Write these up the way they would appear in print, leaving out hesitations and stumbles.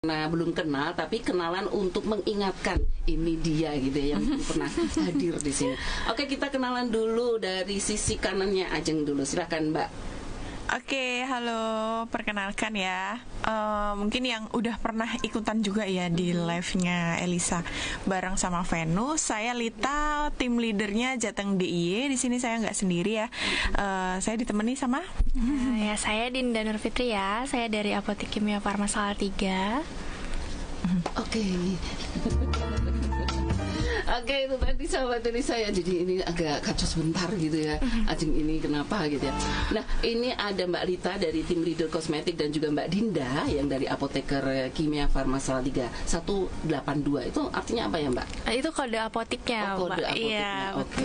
Nah, belum kenal, tapi kenalan untuk mengingatkan ini dia gitu ya, yang belum pernah hadir di sini. Oke, kita kenalan dulu dari sisi kanannya Ajeng dulu. Silakan Mbak. Oke, halo, perkenalkan ya. Mungkin yang udah pernah ikutan juga ya di live-nya Elisa bareng sama Venus. Saya Lita, tim leadernya Jateng DIY. Di sini saya nggak sendiri ya. Saya ditemani sama ya, saya Dinda Nurfitri ya. Saya dari Apotek Kimia Farma Salatiga. Oke. Oke, itu tadi sahabat dari saya. Jadi ini agak kacau sebentar gitu ya. Ajeng ini kenapa gitu ya. Nah, ini ada Mbak Lita dari tim leader kosmetik dan juga Mbak Dinda yang dari Apoteker Kimia Farma Salatiga 182. Itu artinya apa ya, Mbak? Itu kode apoteknya, kode Mbak. apoteknya. Iya, Oke.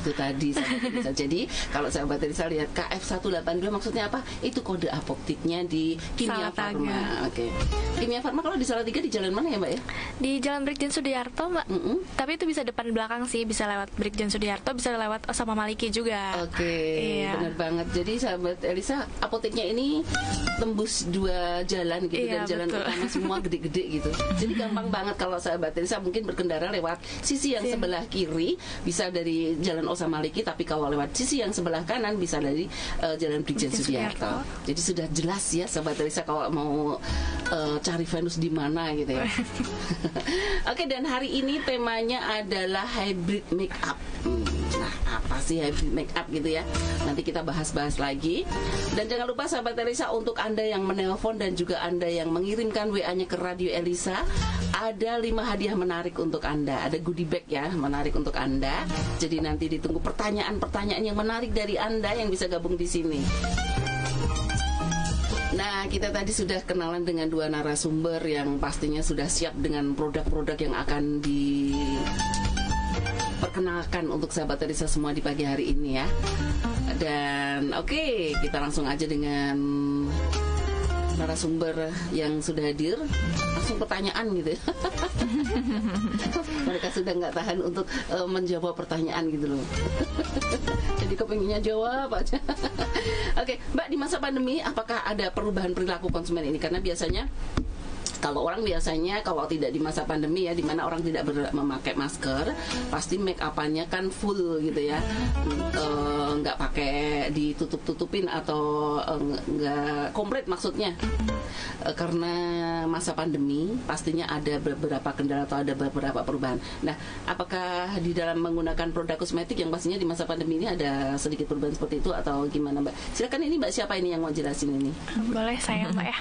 Itu tadi sahabat Elisa. Jadi kalau sahabat Elisa lihat KF 182 maksudnya apa? Itu kode apoteknya di Kimia Salatiga. Farma. Oke. Kimia Farma kalau di Salatiga di jalan mana ya, Mbak ya? Di Jalan Brigjen Sudiarto, Mbak. Tapi itu bisa depan belakang sih, bisa lewat Brigjen Sudiarto, bisa lewat Osama Maliki juga. Oke, Iya. benar banget. Jadi sahabat Elisa, apoteknya ini tembus 2 jalan gitu, Iya, dan jalan betul. utama semua gede-gede gitu. Jadi gampang banget kalau sahabat Elisa mungkin berkendara lewat sisi yang sebelah kiri bisa dari Jalan Osama Maliki, tapi kalau lewat sisi yang sebelah kanan bisa dari Jalan Brigjen Sudiarto. Jadi sudah jelas ya sahabat Elisa kalau mau cari Venus di mana gitu ya. Oke, dan hari ini temanya adalah hybrid makeup. Nah, apa sih hybrid makeup gitu ya? Nanti kita bahas-bahas lagi. Dan jangan lupa sahabat Elisa, untuk Anda yang menelpon dan juga Anda yang mengirimkan WA-nya ke Radio Elisa, ada 5 hadiah menarik untuk Anda. Ada goodie bag ya, menarik untuk Anda. Jadi nanti ditunggu pertanyaan-pertanyaan yang menarik dari Anda yang bisa gabung di sini. Nah, kita tadi sudah kenalan dengan 2 narasumber yang pastinya sudah siap dengan produk-produk yang akan diperkenalkan untuk sahabat Elisa semua di pagi hari ini ya. Dan oke, kita langsung aja dengan narasumber yang sudah hadir. Langsung pertanyaan gitu ya. Mereka sudah nggak tahan untuk menjawab pertanyaan gitu loh. Jadi kepengennya jawab aja. Oke, Mbak, di masa pandemi apakah ada perubahan perilaku konsumen ini? Karena biasanya kalau orang biasanya kalau tidak di masa pandemi ya, dimana orang tidak memakai masker, pasti make upannya kan full gitu ya, nggak pakai ditutup-tutupin atau nggak komplit maksudnya. Karena masa pandemi pastinya ada beberapa kendala atau ada beberapa perubahan. Nah, apakah di dalam menggunakan produk kosmetik yang pastinya di masa pandemi ini ada sedikit perubahan seperti itu atau gimana, Mbak? Silakan, ini Mbak siapa ini yang mau jelasin ini? Boleh saya, Mbak ya.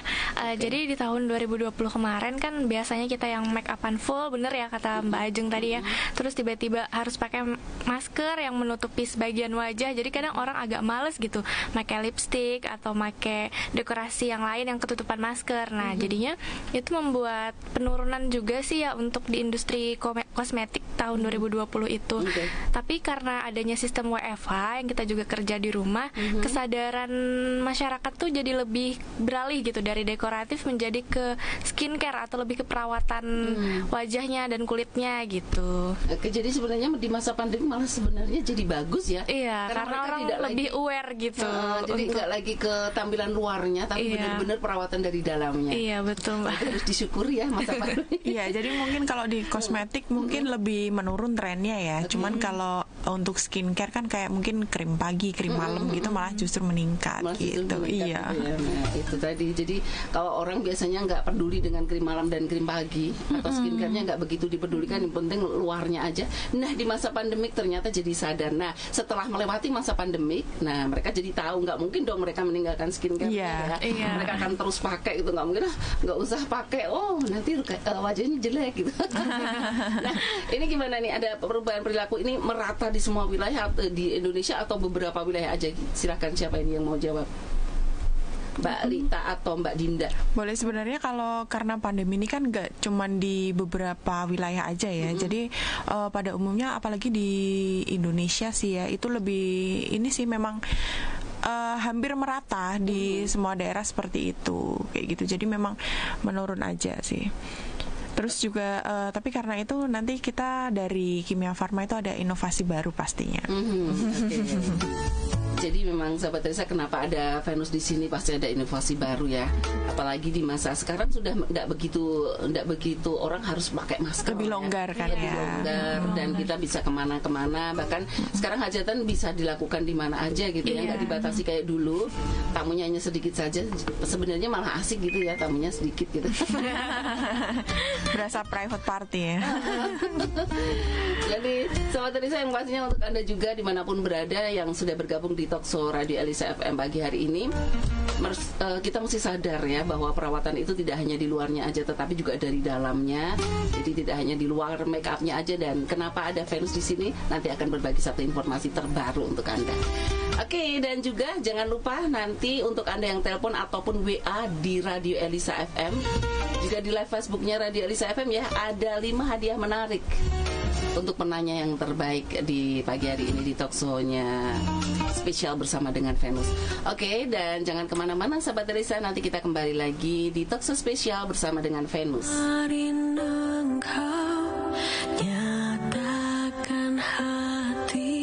Jadi di tahun 2020 kemarin kan biasanya kita yang make upan full, bener ya kata Mbak Ajeng tadi ya. Terus tiba-tiba harus pakai masker yang menutupi sebagian wajah. Jadi kadang orang agak males gitu pakai lipstick atau pakai dekorasi yang lain yang ketutupan masker. Nah, jadinya itu membuat penurunan juga sih ya untuk di industri kosmetik tahun 2020 itu. Tapi karena adanya sistem WFH yang kita juga kerja di rumah, kesadaran masyarakat tuh jadi lebih beralih gitu dari dekoratif menjadi ke skincare atau lebih ke perawatan wajahnya dan kulitnya gitu. Oke, jadi sebenarnya di masa pandemi malah sebenarnya jadi bagus ya. Iya, karena orang lebih aware gitu. Jadi nggak lagi ke tampilan luarnya, tapi benar-benar perawatan dari dalamnya. Iya, betul, Mbak. Itu harus disyukuri ya masa pandemi. Iya, jadi mungkin kalau di kosmetik mungkin lebih menurun trennya ya. Cuman kalau untuk skincare kan kayak mungkin krim pagi, krim malam gitu malah justru meningkat gitu. Iya. Nah, itu tadi. Jadi kalau orang biasanya nggak peduli dengan krim malam dan krim pagi atau skincare-nya nggak begitu dipedulikan, yang penting luarnya aja. Nah, di masa pandemik ternyata jadi sadar. Nah, setelah melewati masa pandemik, nah mereka jadi tahu nggak mungkin dong mereka meninggalkan skincare ya. Mereka akan terus pakai itu, nggak mungkin nggak usah pakai. Oh, nanti wajahnya jelek gitu. Nah, ini gimana nih? Ada perubahan perilaku ini merata di semua wilayah di Indonesia atau beberapa wilayah aja? Silahkan, siapa ini yang mau jawab? Mbak Lita atau Mbak Dinda? Boleh. Sebenarnya kalau karena pandemi ini kan nggak cuman di beberapa wilayah aja ya. Jadi pada umumnya apalagi di Indonesia sih ya, itu lebih ini sih memang hampir merata di semua daerah seperti itu kayak gitu. Jadi memang menurun aja sih. Terus juga tapi karena itu nanti kita dari Kimia Farma itu ada inovasi baru pastinya. Jadi memang sahabat Teresa, kenapa ada Venus di sini pasti ada inovasi baru ya. Apalagi di masa sekarang sudah tidak begitu orang harus pakai masker. Lebih longgar kan Lebih ya. longgar dan kita bisa kemana-kemana. Bahkan sekarang hajatan bisa dilakukan di mana aja gitu ya, nggak dibatasi kayak dulu. Tamunya hanya sedikit saja. Sebenarnya malah asik gitu ya, tamunya sedikit gitu. Berasa private party ya. Jadi sahabat Teresa, yang pastinya untuk Anda juga dimanapun berada yang sudah bergabung di Talkshow Radio Elisa FM pagi hari ini, kita mesti sadar ya bahwa perawatan itu tidak hanya di luarnya aja, tetapi juga dari dalamnya. Jadi tidak hanya di luar make upnya aja. Dan kenapa ada Venus di sini, nanti akan berbagi satu informasi terbaru untuk Anda. Oke, dan juga jangan lupa nanti untuk Anda yang telepon ataupun WA di Radio Elisa FM, juga di live Facebooknya Radio Elisa FM ya, ada 5 hadiah menarik untuk penanya yang terbaik di pagi hari ini di talkshow-nya spesial bersama dengan Venus. Oke, dan jangan kemana-mana sahabat Teresa, nanti kita kembali lagi di talkshow spesial bersama dengan Venus. Nyatakan hati.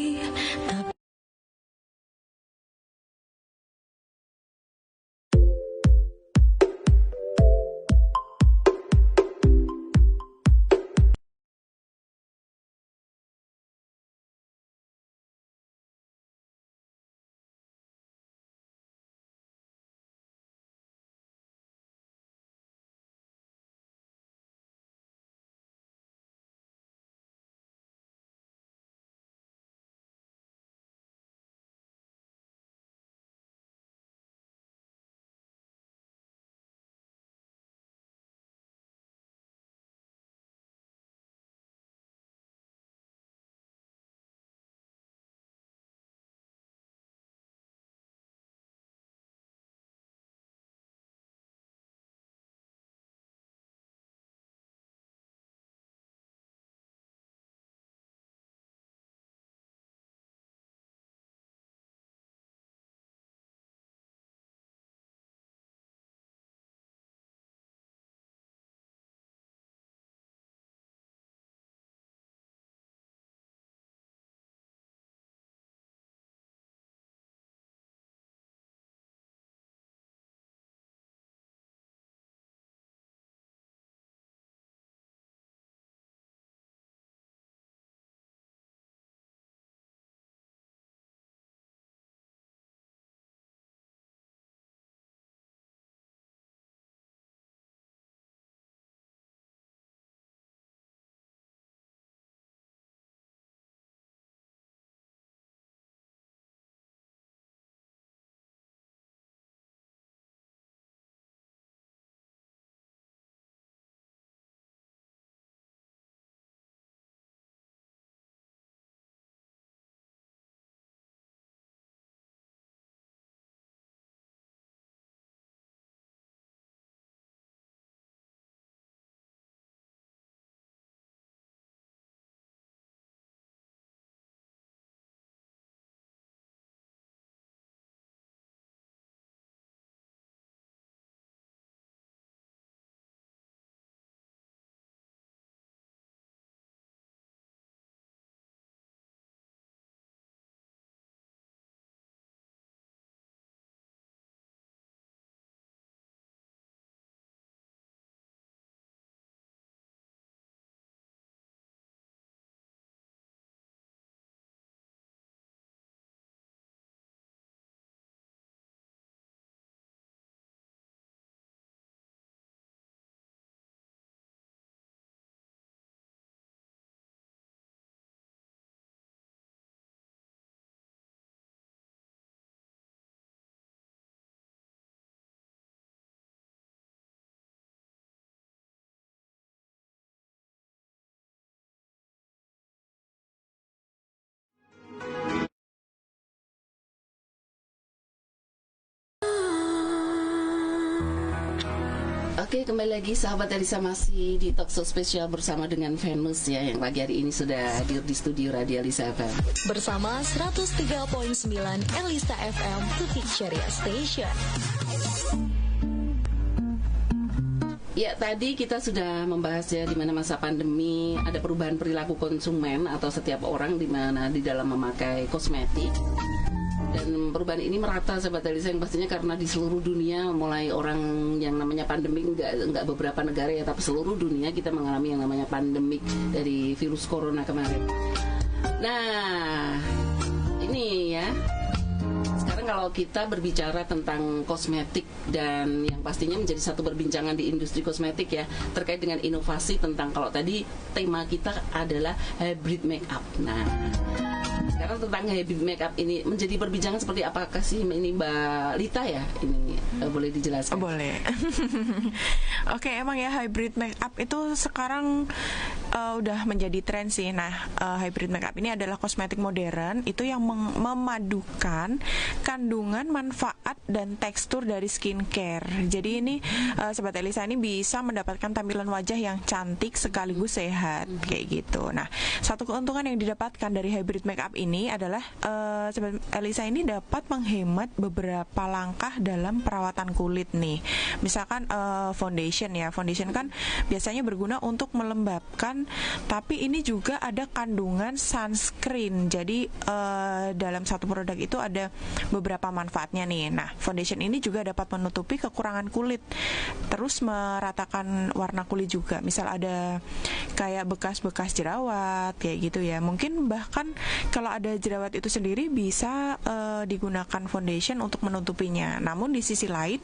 Oke, kembali lagi sahabat Elisa, masih di talkshow spesial bersama dengan Venus ya, yang pagi hari ini sudah hadir di studio Radio Elisa FM Bersama 103.9 Elisa FM, The Picture Station. Ya, tadi kita sudah membahas ya di mana masa pandemi ada perubahan perilaku konsumen atau setiap orang di mana di dalam memakai kosmetik. Dan perubahan ini merata sahabat Elisa, yang pastinya karena di seluruh dunia, mulai orang yang namanya pandemik, nggak beberapa negara ya, tapi seluruh dunia kita mengalami yang namanya pandemik dari virus corona kemarin. Nah, ini ya. Sekarang kalau kita berbicara tentang kosmetik, dan yang pastinya menjadi satu perbincangan di industri kosmetik ya, terkait dengan inovasi tentang, kalau tadi tema kita adalah hybrid makeup. Nah, sekarang tentang hybrid makeup ini menjadi perbincangan seperti apakah sih ini Mbak Lita ya? Ini boleh dijelaskan? Boleh. Oke, emang ya hybrid makeup itu sekarang udah menjadi tren sih. Nah, hybrid makeup ini adalah kosmetik modern itu yang memadukan kandungan, manfaat, dan tekstur dari skincare. Jadi ini Sobat Elisa ini bisa mendapatkan tampilan wajah yang cantik sekaligus sehat kayak gitu. Nah, satu keuntungan yang didapatkan dari hybrid makeup ini adalah Sobat Elisa ini dapat menghemat beberapa langkah dalam perawatan kulit nih. Misalkan foundation ya. Foundation kan biasanya berguna untuk melembabkan, tapi ini juga ada kandungan sunscreen. Jadi dalam satu produk itu ada beberapa manfaatnya nih. Nah, foundation ini juga dapat menutupi kekurangan kulit, terus meratakan warna kulit juga. Misal ada kayak bekas-bekas jerawat kayak gitu ya. Mungkin bahkan kalau ada jerawat itu sendiri bisa digunakan foundation untuk menutupinya. Namun di sisi lain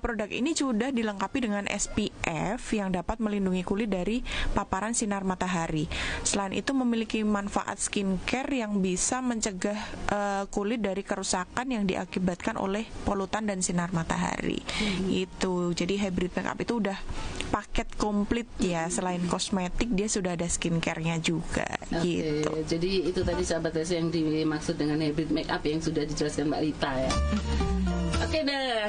produk ini sudah dilengkapi dengan SPF yang dapat melindungi kulit dari paparan sinar matahari. Selain itu memiliki manfaat skincare yang bisa mencegah kulit dari kerusakan yang diakibatkan oleh polutan dan sinar matahari. Itu. Jadi hybrid makeup itu udah paket komplit ya. Selain kosmetik dia sudah ada skincare-nya juga. Gitu. Jadi itu tadi sahabat Elisa yang dimaksud dengan hybrid makeup yang sudah dijelaskan Mbak Lita ya. Oke,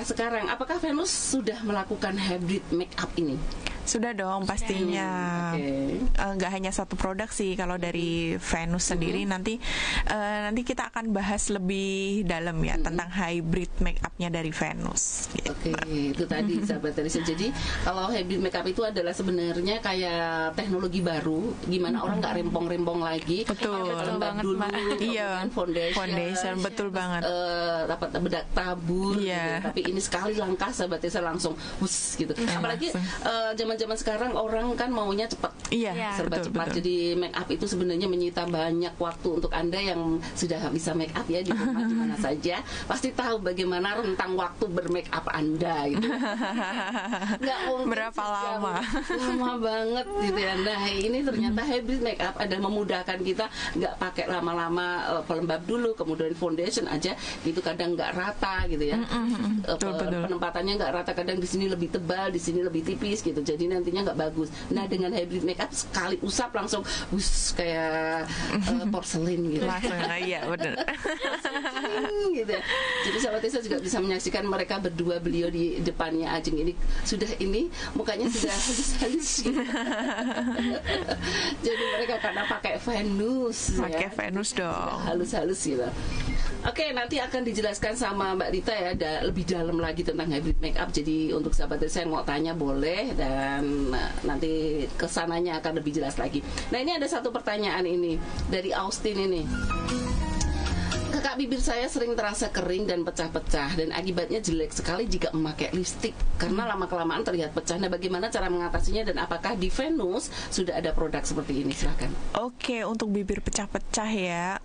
sekarang apakah Venus sudah melakukan hybrid makeup ini? Sudah dong pastinya. Nggak hanya satu produk sih kalau dari Venus sendiri. Nanti kita akan bahas lebih dalam ya tentang hybrid makeupnya dari Venus gitu. Oke, itu tadi sahabat Elisa. Jadi kalau hybrid makeup itu adalah sebenarnya kayak teknologi baru, gimana orang nggak rempong-rempong lagi. Betul banget dulu, iya, foundation betul banget. Dapat bedak tabur iya. Gitu. Tapi ini sekali langkah sahabat Elisa langsung gitu. Apalagi zaman sekarang orang kan maunya cepat, serba betul, cepat. betul. Jadi make up itu sebenarnya menyita banyak waktu. Untuk Anda yang sudah bisa make up ya di rumah di mana saja, pasti tahu bagaimana rentang waktu bermake up Anda gitu. Nggak berapa lama? Lama banget gitu ya. Nah, ini ternyata hybrid make up adalah memudahkan kita, nggak pakai lama-lama pelembab dulu, kemudian foundation aja itu kadang nggak rata gitu ya. Betul. Penempatannya nggak rata, kadang di sini lebih tebal, di sini lebih tipis gitu. Jadi nantinya nggak bagus. Nah, dengan hybrid makeup sekali usap langsung kayak porselin gitu. Langsung, iya benar. Gitu ya. Jadi sahabat Elisa juga bisa menyaksikan mereka berdua, beliau di depannya Ajeng ini sudah mukanya sudah halus-halus gitu. Jadi mereka karena pakai Venus Venus dong. Halus-halus gitu. Oke, nanti akan dijelaskan sama Mbak Rita ya lebih dalam lagi tentang hybrid makeup. Jadi untuk sahabat Elisa yang mau tanya boleh, dan nanti kesananya akan lebih jelas lagi. Nah, ini ada satu pertanyaan ini dari Austin ini. Kakak, bibir saya sering terasa kering dan pecah-pecah, dan akibatnya jelek sekali jika memakai lipstik karena lama-kelamaan terlihat pecah. Nah, bagaimana cara mengatasinya, dan apakah di Venus sudah ada produk seperti ini? Silahkan. Oke, untuk bibir pecah-pecah ya,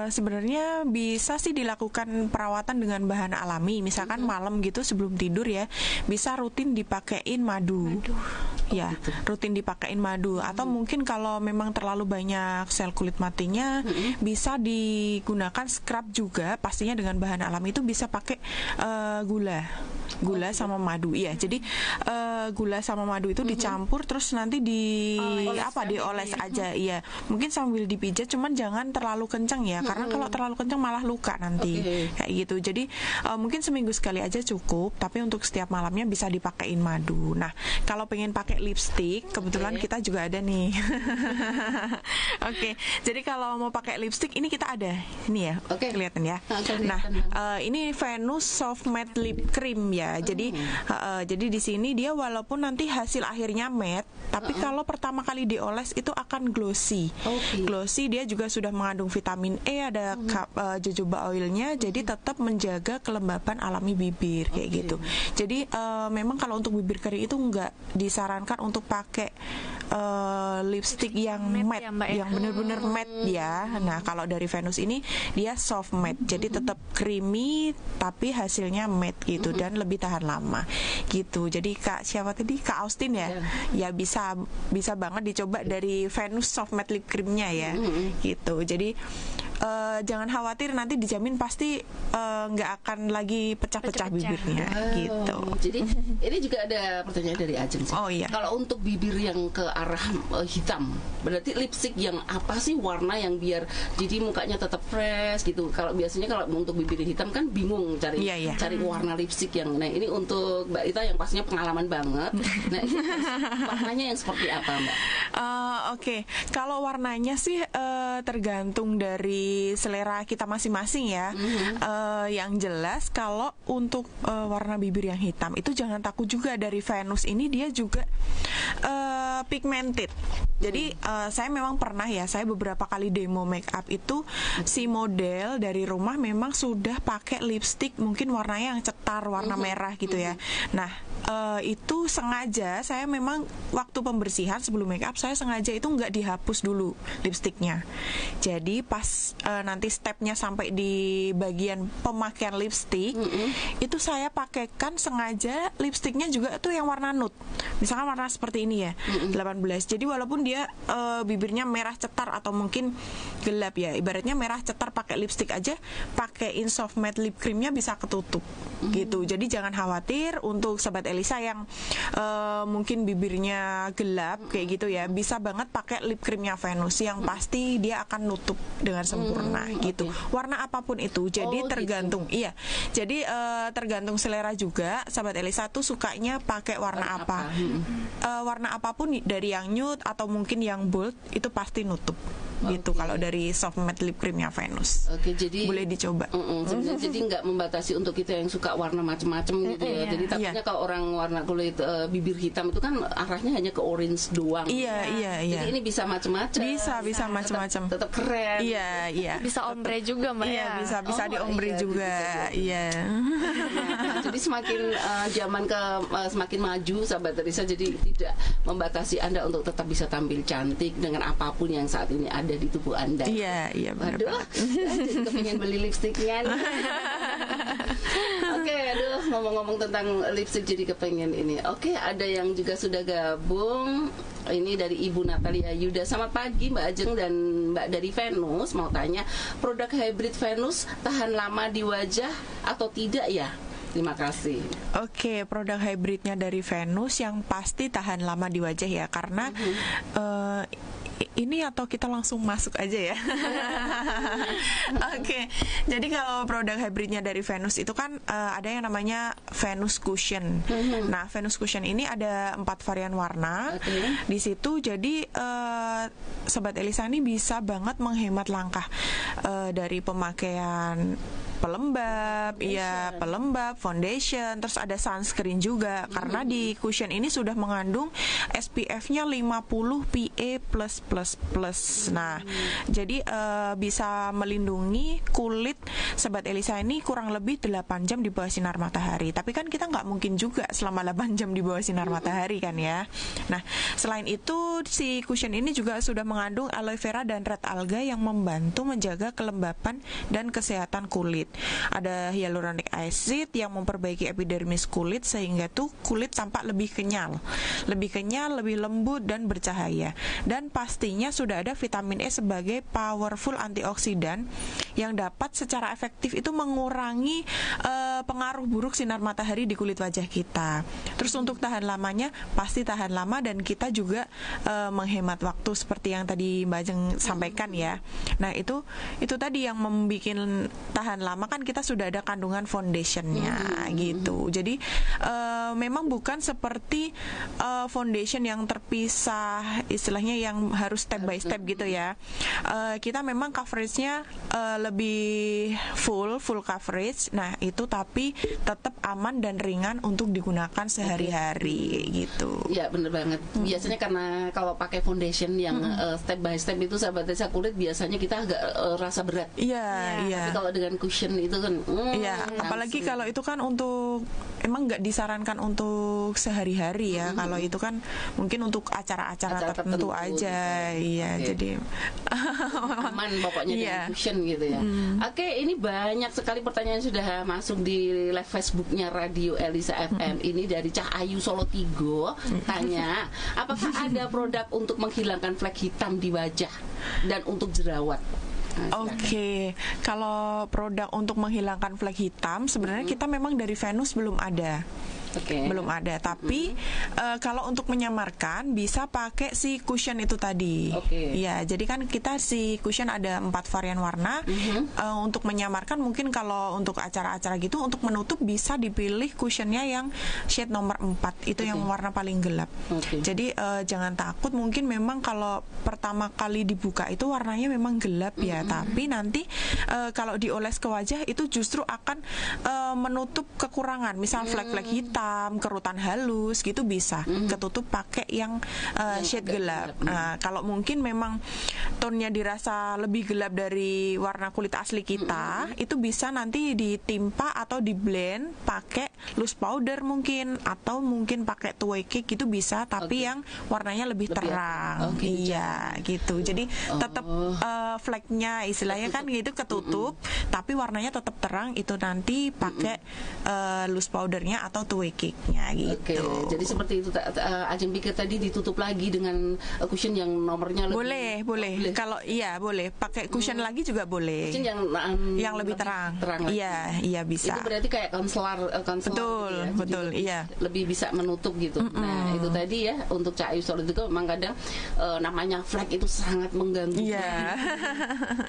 sebenarnya bisa sih dilakukan perawatan dengan bahan alami. Misalkan malam gitu sebelum tidur ya, bisa rutin dipakein madu. Ya, rutin dipakein madu. Atau mungkin kalau memang terlalu banyak sel kulit matinya, bisa digunakan scrub juga, pastinya dengan bahan alami. Itu bisa pakai gula sama madu. Iya, jadi gula sama madu itu dicampur, terus nanti dioles aja. Iya, mungkin sambil dipijat, cuman jangan terlalu kencang ya, karena kalau terlalu kencang malah luka nanti. Kayak gitu. Jadi mungkin seminggu sekali aja cukup, tapi untuk setiap malamnya bisa dipakein madu. Nah, kalau pengen pakai lipstick, kebetulan kita juga ada nih. Oke, jadi kalau mau pakai lipstick ini kita ada. Ini ya. Kelihatan ya. Nah, ini Venus Soft Matte Lip Cream ya. Jadi di sini dia walaupun nanti hasil akhirnya matte, tapi kalau pertama kali dioles itu akan glossy. Glossy, dia juga sudah mengandung vitamin E, ada jojoba oilnya, jadi tetap menjaga kelembapan alami bibir kayak gitu. Jadi memang kalau untuk bibir kering itu nggak disarankan untuk pakai lipstick yang matte ya, Mbak, yang benar-benar matte ya. Nah kalau dari Venus ini dia soft matte, jadi tetap creamy tapi hasilnya matte gitu dan lebih tahan lama gitu. Jadi Kak Austin ya bisa banget dicoba dari Venus soft matte lip creamnya ya gitu. Jadi jangan khawatir, nanti dijamin pasti nggak akan lagi pecah-pecah bibirnya gitu. Jadi ini juga ada pertanyaan dari Ajeng sih. Kalau untuk bibir yang ke arah hitam, berarti lipstick yang apa sih warna yang biar jadi mukanya tetap fresh gitu. Kalau biasanya kalau untuk bibir hitam kan bingung cari warna lipstick yang. Nah ini untuk Mbak Ita yang pastinya pengalaman banget. Nah ini warnanya yang seperti apa, Mbak? Kalau warnanya sih tergantung dari selera kita masing-masing ya. Yang jelas kalau untuk warna bibir yang hitam itu jangan takut juga, dari Venus ini dia juga pigmented. Jadi saya memang pernah saya beberapa kali demo make up itu si model dari rumah memang sudah pakai lipstick mungkin warnanya yang cetar, warna merah gitu ya. Nah itu sengaja saya memang waktu pembersihan sebelum make up saya sengaja itu nggak dihapus dulu lipsticknya. Jadi pas nanti stepnya sampai di bagian pemakaian lipstick itu saya pakaikan sengaja lipsticknya juga itu yang warna nude, misalkan warna seperti ini ya 18. Jadi walaupun dia bibirnya merah cetar atau mungkin gelap ya, ibaratnya merah cetar pakai lipstick aja, pakaiin soft matte lip creamnya bisa ketutup gitu. Jadi jangan khawatir untuk Sobat Elisa yang mungkin bibirnya gelap kayak gitu ya, bisa banget pakai lip creamnya Venus yang pasti dia akan nutup dengan sempurna gitu. Warna apapun itu. Jadi tergantung gitu. Jadi tergantung selera juga. Sobat Elisa tuh sukanya pakai warna apa. Warna apapun dari yang nude atau mungkin yang bold itu pasti nutup gitu. Kalau dari soft matte lip creamnya Venus. Jadi boleh dicoba. Jadi nggak membatasi untuk kita yang suka warna macam-macam gitu ya. Jadi takutnya kalau orang warna kulit bibir hitam itu kan arahnya hanya ke orange doang. Jadi ini bisa macam-macam. Bisa macam-macam. Tetap keren. Bisa ombre juga, Mbak. Bisa di ombre juga. Jadi semakin zaman semakin maju Sobat Elisa, jadi tidak membatasi Anda untuk tetap bisa tampil cantik dengan apapun yang saat ini ada di tubuh Anda. Iya benar banget. Jadi kepingin beli lipstiknya nih. Ngomong-ngomong tentang lipstick jadi kepengen ini. Ada yang juga sudah gabung. Ini dari Ibu Natalia Yuda. Selamat pagi Mbak Ajeng dan Mbak dari Venus. Mau tanya, produk hybrid Venus tahan lama di wajah atau tidak ya? Terima kasih. Produk hybridnya dari Venus yang pasti tahan lama di wajah ya, karena ini atau kita langsung masuk aja ya. Jadi kalau produk hybridnya dari Venus itu kan ada yang namanya Venus Cushion. Nah, Venus Cushion ini ada 4 varian warna di situ. Jadi Sobat Elisa ini bisa banget menghemat langkah dari pemakaian pelembab, foundation, terus ada sunscreen juga. Karena di cushion ini sudah mengandung SPF-nya 50 PA+++. Nah, jadi bisa melindungi kulit Sobat Elisa ini kurang lebih 8 jam di bawah sinar matahari. Tapi kan kita nggak mungkin juga selama 8 jam di bawah sinar matahari kan ya. Nah, selain itu si cushion ini juga sudah mengandung aloe vera dan red alga yang membantu menjaga kelembapan dan kesehatan kulit. Ada hyaluronic acid yang memperbaiki epidermis kulit sehingga tuh kulit tampak lebih kenyal, lebih lembut dan bercahaya. Dan pastinya sudah ada vitamin E sebagai powerful antioksidan yang dapat secara efektif itu mengurangi pengaruh buruk sinar matahari di kulit wajah kita. Terus untuk tahan lamanya pasti tahan lama, dan kita juga menghemat waktu seperti yang tadi Mbak Ajeng sampaikan ya. Nah itu tadi yang membuat tahan lama kan kita sudah ada kandungan foundationnya gitu. Jadi memang bukan seperti foundation yang terpisah, istilahnya yang harus step by step gitu ya. Kita memang coveragenya lebih full coverage. Nah itu tapi tetap aman dan ringan untuk digunakan sehari-hari gitu. Ya bener banget. Biasanya karena kalau pakai foundation yang step by step itu sahabat Teresa kulit biasanya kita agak rasa berat. Iya. Tapi kalau dengan cushion itu kan apalagi kalau itu kan untuk emang nggak disarankan untuk sehari-hari ya. Kalau itu kan mungkin untuk acara-acara tertentu aja. Iya, jadi aman pokoknya dengan cushion gitu ya. Oke, ini banyak sekali pertanyaan sudah masuk di live Facebooknya Radio Elisa FM. Ini dari Cah Ayu Solo Tigo tanya, apakah ada produk untuk menghilangkan flek hitam di wajah dan untuk jerawat? Oke, kalau produk untuk menghilangkan flek hitam sebenarnya kita memang dari Venus belum ada. Belum ada, tapi kalau untuk menyamarkan bisa pakai si cushion itu tadi. Ya, jadi kan kita si cushion ada 4 varian warna. Untuk menyamarkan mungkin kalau untuk acara-acara gitu untuk menutup bisa dipilih cushionnya yang shade nomor 4 itu yang warna paling gelap. Jadi jangan takut, mungkin memang kalau pertama kali dibuka itu warnanya memang gelap ya, tapi nanti kalau dioles ke wajah itu justru akan menutup kekurangan, misal flek-flek hitam, kerutan halus gitu bisa ketutup pakai yang shade gelap. Nah, kalau mungkin memang tonnya dirasa lebih gelap dari warna kulit asli kita, itu bisa nanti ditimpa atau di blend pakai loose powder mungkin, atau mungkin pakai two-way cake gitu bisa, tapi yang warnanya lebih terang. Iya, gitu. Jadi tetap fleknya istilahnya kan gitu ketutup, tapi warnanya tetap terang, itu nanti pakai loose powdernya atau two-way cake-nya gitu. Jadi seperti itu. Ajeng pikir tadi ditutup lagi dengan cushion yang nomornya lebih boleh. Kalau boleh pakai cushion lagi juga boleh. Cushion yang lebih terang. Iya bisa. Itu berarti kayak concealer betul, iya. Lebih bisa menutup gitu. Nah, itu tadi ya untuk Cak Ayu Solo itu memang kadang namanya flek itu sangat mengganggu.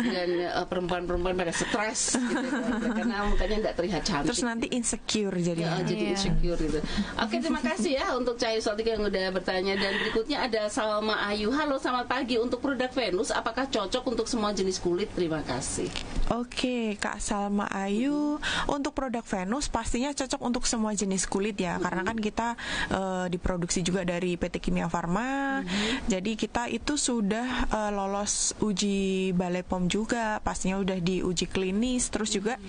Dan perempuan-perempuan pada stres gitu, karena mukanya nggak terlihat cantik. Terus nanti insecure jadinya. Jadi insecure gitu. Oke, terima kasih ya untuk Cak Ayu Solo yang udah bertanya. Dan berikutnya ada Salma Ayu. Halo, selamat pagi. Untuk produk Venus apakah cocok untuk semua jenis kulit? Terima kasih. Oke, Kak Salma Ayu, untuk produk Venus pastinya cocok untuk semua jenis kulit ya, karena kan kita diproduksi juga dari PT Kimia Farma. Jadi kita itu sudah lolos uji Balai POM juga, pastinya udah diuji klinis. Terus juga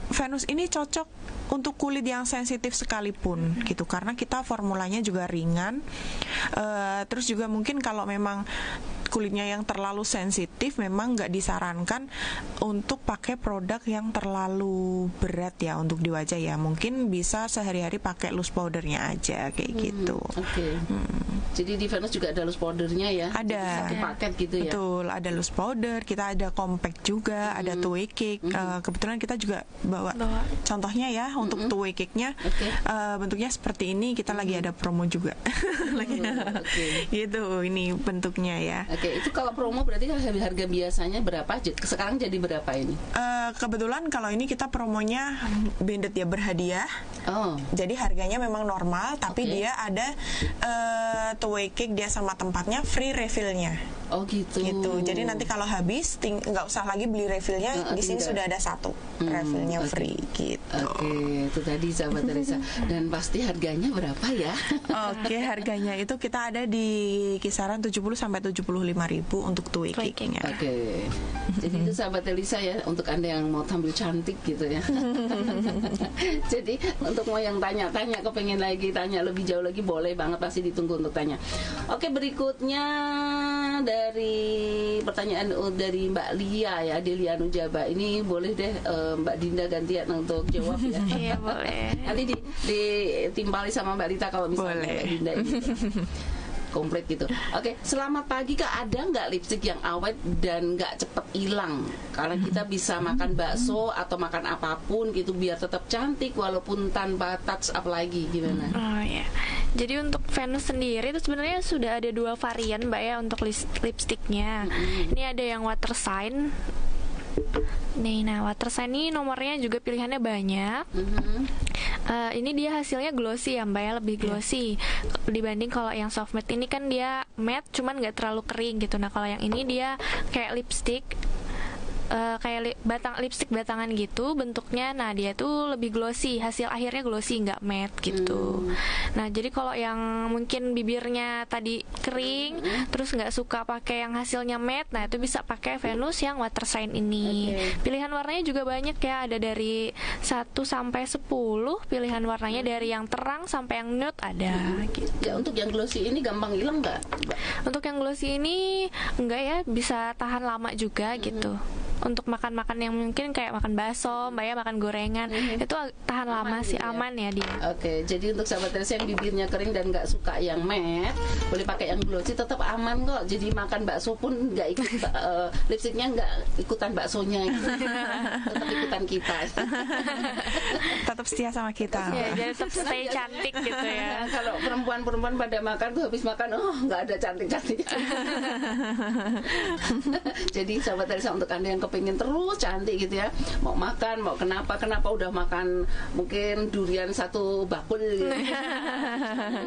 Venus ini cocok untuk kulit yang sensitif sekalipun gitu, karena kita formulanya juga ringan. Terus juga mungkin kalau memang kulitnya yang terlalu sensitif memang nggak disarankan untuk pakai produk yang terlalu berat ya untuk di wajah ya. Mungkin bisa sehari-hari pakai loose powdernya aja kayak gitu. Jadi di Venus juga ada loose powdernya ya? Ada. Satu paket gitu ya? Betul, ada loose powder, kita ada compact juga, ada two-way cake. Kebetulan kita juga bawa contohnya ya untuk two-way cake-nya. Bentuknya seperti ini, kita lagi ada promo juga. Gitu, ini bentuknya ya. Itu kalau promo berarti harga biasanya berapa? Sekarang jadi berapa ini? Kebetulan kalau ini kita promonya banded ya, berhadiah. Jadi harganya memang normal, tapi dia ada two-way cake dia sama tempatnya free refillnya. Gitu. Jadi nanti kalau habis nggak usah lagi beli refillnya, di sini sudah ada satu refillnya free gitu. Itu tadi sahabat Teresa. Dan pasti harganya berapa ya? Harganya itu kita ada di kisaran 70 sampai 75.000 untuk two-way cake-nya. Jadi itu sahabat Teresa ya, untuk Anda yang mau tampil cantik gitu ya. Jadi untuk mau yang tanya-tanya, kepengen lagi tanya lebih jauh lagi, boleh banget, pasti ditunggu untuk tanya. Berikutnya dari pertanyaan dari Mbak Lia ya, Delia Nujaba. Ini boleh deh Mbak Dinda gantian untuk jawab ya. Iya boleh. Nanti ditimpali sama Mbak Rita kalau misalnya Mbak Dinda ini komplit gitu. Selamat pagi Kak, ada nggak lipstik yang awet dan nggak cepet hilang? Karena kita bisa makan bakso atau makan apapun gitu biar tetap cantik walaupun tanpa touch up lagi, gimana? Jadi untuk Venus sendiri itu sebenarnya sudah ada 2 varian Mbak ya untuk lipstiknya. Ini ada yang water sign Nih, nah water sign ini nomornya juga pilihannya banyak. Ini dia hasilnya glossy ya Mbak ya, lebih glossy dibanding kalau yang soft matte ini kan dia matte cuman nggak terlalu kering gitu. Nah kalau yang ini dia kayak lipstick, kayak lipstick batangan gitu bentuknya. Nah dia tuh lebih glossy, hasil akhirnya glossy nggak matte gitu. Nah jadi kalau yang mungkin bibirnya tadi kering terus nggak suka pakai yang hasilnya matte, nah itu bisa pakai Venus yang water sign ini. Pilihan warnanya juga banyak ya, ada dari 1 sampai 10 pilihan warnanya, dari yang terang sampai yang nude ada gitu. Ya, untuk yang glossy ini gampang hilang nggak, Mbak? Untuk yang glossy ini enggak ya, bisa tahan lama juga gitu. Untuk makan-makan yang mungkin kayak makan bakso, Mbak ya, makan gorengan, itu tahan lama sih, aman ya dia. Oke, jadi untuk sahabat Elisa yang bibirnya kering dan nggak suka yang matte, boleh pakai yang glossy, tetap aman kok. Jadi makan bakso pun nggak ikut lipstiknya nggak ikutan baksonya, gitu. Tetap ikutan kita. Tetap setia sama kita. Ya, jadi tetap stay cantik gitu ya. Kalau perempuan pada makan tuh habis makan, nggak ada cantik-cantik. Jadi sahabat Elisa, untuk Anda yang pengen terus cantik gitu ya, mau makan mau kenapa udah makan mungkin durian 1 bakul gitu.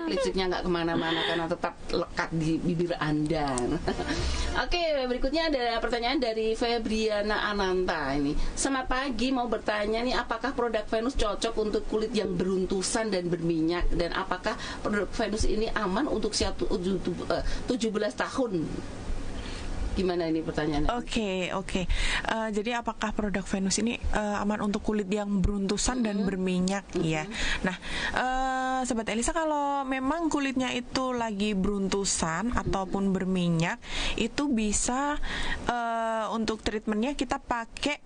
Lipstiknya nggak kemana-mana karena tetap lekat di bibir Anda. Oke, berikutnya ada pertanyaan dari Febriana Ananta ini. Selamat pagi, mau bertanya nih, apakah produk Venus cocok untuk kulit yang beruntusan dan berminyak, dan apakah produk Venus ini aman untuk usia 17 tahun? Gimana ini pertanyaannya? Oke. Jadi apakah produk Venus ini aman untuk kulit yang beruntusan dan berminyak ya? Nah, Sobat Elisa, kalau memang kulitnya itu lagi beruntusan ataupun berminyak, itu bisa untuk treatmentnya kita pakai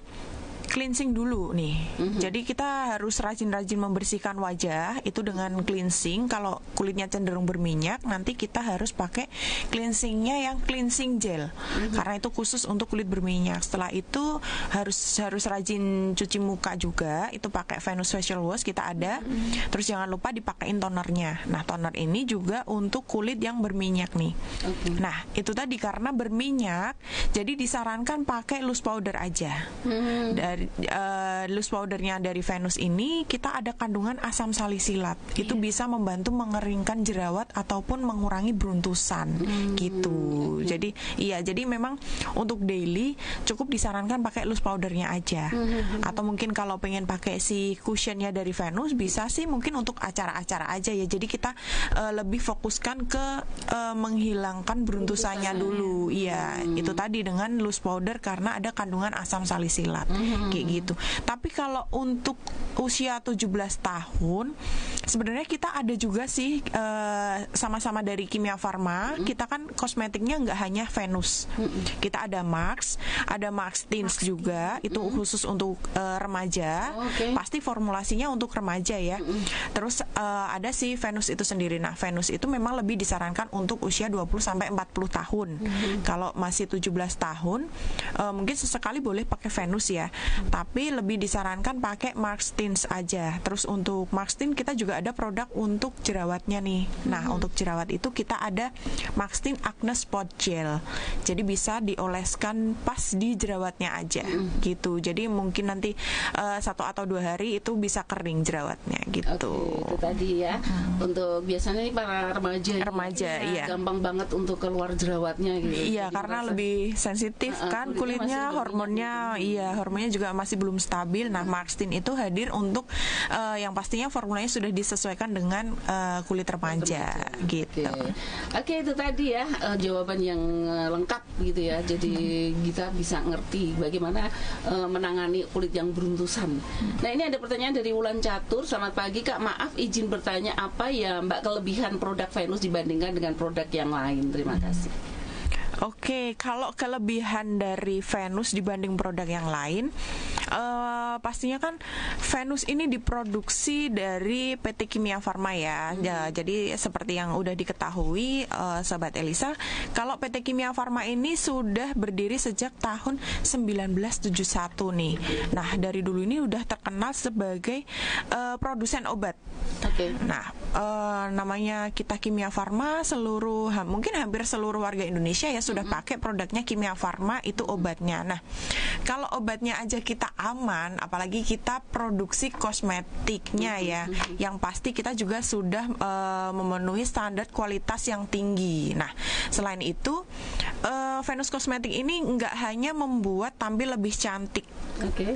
cleansing dulu nih. Jadi kita harus rajin-rajin membersihkan wajah itu dengan cleansing. Kalau kulitnya cenderung berminyak, nanti kita harus pakai cleansingnya yang cleansing gel, karena itu khusus untuk kulit berminyak. Setelah itu harus rajin cuci muka juga, itu pakai Venus Facial Wash kita ada. Terus jangan lupa dipakein tonernya. Nah, toner ini juga untuk kulit yang berminyak nih. Nah, itu tadi karena berminyak, jadi disarankan pakai loose powder aja. Loose powdernya dari Venus ini kita ada kandungan asam salisilat. Itu bisa membantu mengeringkan jerawat ataupun mengurangi beruntusan gitu. Jadi memang untuk daily cukup disarankan pakai loose powdernya aja. Atau mungkin kalau pengen pakai si cushionnya dari Venus, bisa sih mungkin untuk acara-acara aja ya. Jadi kita lebih fokuskan ke menghilangkan beruntusannya dulu. Iya, itu tadi dengan loose powder karena ada kandungan asam salisilat. Kayak gitu. Tapi kalau untuk usia 17 tahun sebenarnya kita ada juga sih sama-sama dari Kimia Farma. Kita kan kosmetiknya nggak hanya Venus. Kita ada Max Tints juga, itu khusus untuk remaja. Pasti formulasinya untuk remaja ya. Terus ada si Venus itu sendiri. Nah, Venus itu memang lebih disarankan untuk usia 20 sampai 40 tahun. Kalau masih 17 tahun mungkin sesekali boleh pakai Venus ya. Tapi lebih disarankan pakai Max Tints aja. Terus untuk Max Tint kita juga ada produk untuk jerawatnya nih. Nah, untuk jerawat itu kita ada Max Tint Acne Spot Gel. Jadi bisa dioleskan pas di jerawatnya aja gitu. Jadi mungkin nanti 1 atau 2 hari itu bisa kering jerawatnya gitu. Itu tadi ya. Untuk biasanya nih para remaja iya. Gampang banget untuk keluar jerawatnya gitu. Iya, jadi karena lebih sensitif kan kulitnya hormonnya juga masih belum stabil. Nah, Max Tint itu hadir untuk yang pastinya formulanya sudah disesuaikan dengan kulit remaja gitu. Oke, itu tadi ya jawaban yang lengkap gitu ya. Jadi kita bisa ngerti bagaimana menangani kulit yang beruntusan. Nah, ini ada pertanyaan dari Wulan Catur. Selamat pagi Kak, maaf izin bertanya, apa ya Mbak kelebihan produk Venus dibandingkan dengan produk yang lain? Terima kasih. Oke, kalau kelebihan dari Venus dibanding produk yang lain, Pastinya kan Venus ini diproduksi dari PT Kimia Farma ya. Jadi seperti yang udah diketahui Sobat Elisa, kalau PT Kimia Farma ini sudah berdiri sejak tahun 1971 nih. Nah, dari dulu ini udah terkenal sebagai produsen obat. Nah, namanya kita Kimia Farma, mungkin hampir seluruh warga Indonesia ya sudah pakai produknya Kimia Farma, itu obatnya. Nah, kalau obatnya aja kita aman, apalagi kita produksi kosmetiknya ya, yang pasti kita juga sudah memenuhi standar kualitas yang tinggi. Nah, selain itu Venus Kosmetik ini nggak hanya membuat tampil lebih cantik,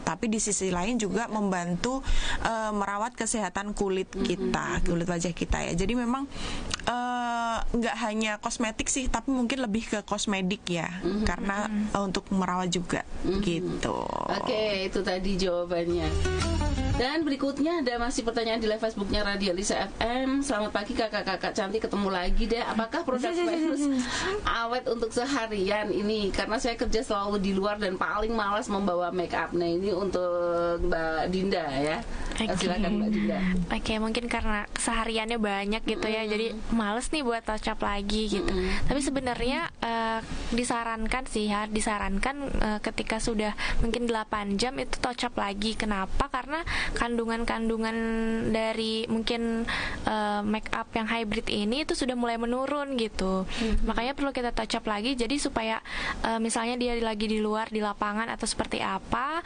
tapi di sisi lain juga membantu merawat kesehatan kulit kita, kulit wajah kita ya. Jadi memang nggak hanya kosmetik sih, tapi mungkin lebih ke kosmedik ya, karena untuk merawat juga gitu. Oke, itu tadi jawabannya. Dan berikutnya ada masih pertanyaan di live Facebooknya Radio Elisa FM. Selamat pagi kakak-kakak cantik, ketemu lagi deh. Apakah produk Venus awet untuk seharian ini? Karena saya kerja selalu di luar dan paling malas membawa make up. Nah, ini untuk Mbak Dinda ya. Silakan Mbak Dinda. Mungkin karena sehariannya banyak gitu ya, jadi males nih buat touch up lagi gitu. Tapi sebenarnya disarankan ketika sudah mungkin 8 jam itu touch up lagi. Kenapa? Karena kandungan-kandungan dari mungkin make up yang hybrid ini itu sudah mulai menurun gitu. Makanya perlu kita touch up lagi, jadi supaya misalnya dia lagi di luar di lapangan atau seperti apa,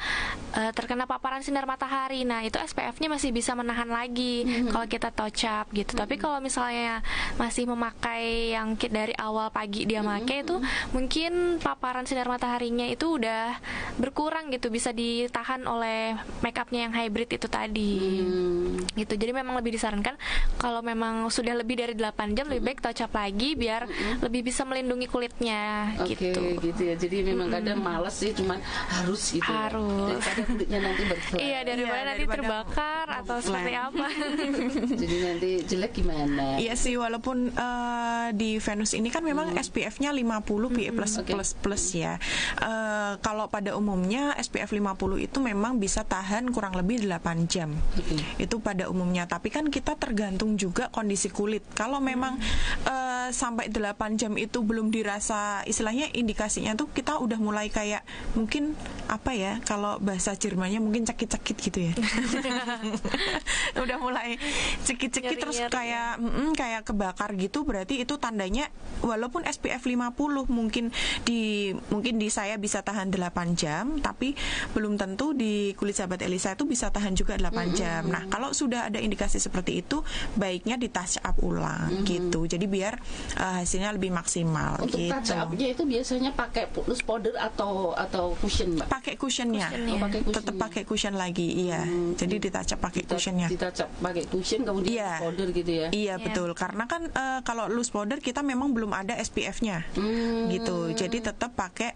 terkena paparan sinar matahari. Nah, itu SPF-nya masih bisa menahan lagi kalau kita touch up gitu. Tapi kalau misalnya masih memakai yang dari awal pagi dia pakai itu, mungkin paparan sinar mataharinya itu udah berkurang gitu, bisa ditahan oleh make up-nya yang hybrid itu tadi. Gitu. Jadi memang lebih disarankan kalau memang sudah lebih dari 8 jam lebih baik touch up lagi biar lebih bisa melindungi kulitnya gitu. Gitu ya. Jadi memang kadang males sih, cuman harus gitu. Harus. Daripada kulitnya nanti berkelap. Iya, daripada nanti terbakar atau seperti apa. Jadi nanti jelek gimana? Iya sih, walaupun di Venus ini kan memang SPF-nya 50 PA++ ya. Kalau pada umumnya SPF 50 itu memang bisa tahan kurang lebih 8 jam. Itu pada umumnya. Tapi kan kita tergantung juga kondisi kulit. Kalau memang sampai 8 jam itu belum dirasa, istilahnya indikasinya tuh kita udah mulai kayak mungkin apa ya, kalau bahasa Jermannya mungkin cekit-cekit gitu ya. Udah mulai cekit-cekit terus kayak kebakar gitu, berarti itu tandanya walaupun SPF 50 mungkin di saya bisa tahan 8 jam, tapi belum tentu di kulit sahabat Elisa itu bisa tahan juga 8 jam. Nah, kalau sudah ada indikasi seperti itu, baiknya di touch up ulang gitu. Jadi biar hasilnya lebih maksimal. Untuk gitu. touch up-nya itu biasanya pakai loose powder atau cushion, Mbak? Pakai cushionnya. Tetap pakai cushion lagi, iya. Jadi di touch up pakai cushionnya. Di touch up pakai cushion kemudian powder gitu ya. Iya, betul. Karena kan kalau loose powder kita memang belum ada SPF-nya. Gitu. Jadi tetap pakai